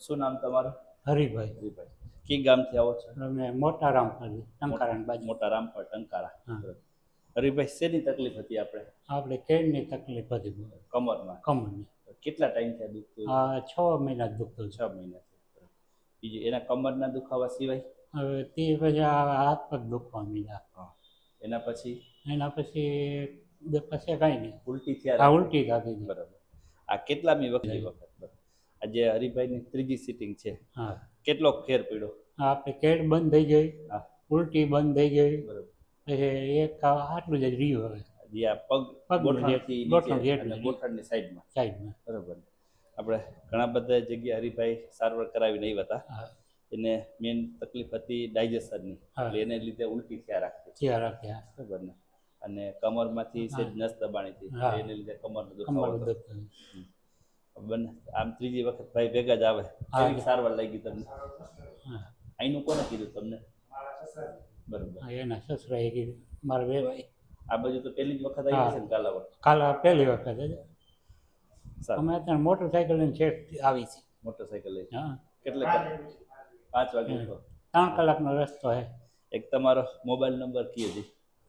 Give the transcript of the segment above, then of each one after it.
શું નામ તમારું? હરિભાઈ. હરીભાઈ. કઈ ગામથી આવો છો? અમે મોટા રામપુરી ટંકારાની બાજુ. મોટા રામપર ટંકારા. હા. બરાબર. હરીભાઈ શેની તકલીફ હતી આપણે? આપણે કેળની તકલીફ હતી બહુ. કમરમાં. કમરની. કેટલા ટાઈમ થયા દુખતું? આ 6 મહિના દુખતું હતું. 6 મહિનાથી. બરાબર. બીજું એના કમરના દુખાવા સિવાય? હવે તે પછી આ હાથ પગ દુખવા માંડ્યા. હા. એના પછી? એના પછી કાંઈ નહીં. ઉલટી આ થયા? ઉલટી થતી હતી. બરાબર. આ કેટલામી વખત? બરાબર. આજે હરીભાઈની ત્રીજી સિટિંગ છે. હા. કેટલો ફેર પડ્યો? આપણે કેળ બંધ થઈ ગઈ, હા. ઉલટી બંધ થઈ ગઈ. બરાબર. પછી એક આટલું જ રહ્યું હવે. જે આ પગ ગોઠણથી નીચે અને ગોઠણની સાઈડમાં. બરાબર. આપણે ઘણા બધા જગ્યાએ હરીભાઈ સારવાર કરાવીને આવ્યા હતા. હા. એને મેઇન તકલીફ હતી ડાયજેશનની. હા. એટલે એને લીધે ઉલટી થયા રાખતી. થયા રાખ્યા. બરાબર ને. અને કમરમાંથી સેજ નસ દબાણી હતી. હા. એને લીધે કમરનો કમર દુખાવો હતો. દુખતું. બંને આમ ત્રીજી વખત ભાઈ ભેગા જ આવે. હા. કેવી સારવાર લાગી તમને? હા. અહીંનું કોને કીધું તમને? બરાબર. હા, એના સસરાએ કીધું. મારા બે ભાઈ. આ બાજુ તો પહેલી જ વખત આવી છે ને કાલાવડ? કાલ પહેલી વખત જ. સારું. અમે અત્યારે મોટરસાઇકલ લઈને છેક આવી છે. મોટરસાઇકલ લઈ હા. કેટલે 5 વાગે ઉઠો? 3 કલાકનો રસ્તો છે. એક તમારો મોબાઈલ નંબર કયો છે?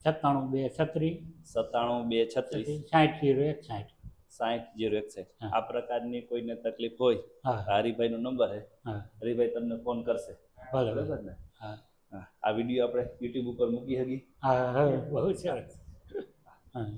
97 236 97 236 60 60 061. હા. આ પ્રકારની કોઈને તકલીફ હોય હા. હરીભાઈનો નંબર છે. હા. હરીભાઈ તમને ફોન કરશે. બરાબર. બરાબર ને? હા. હા. આ વિડીયો આપણે યુટ્યુબ ઉપર મૂકી શકીએ? હા, બહુ સરસ. હા.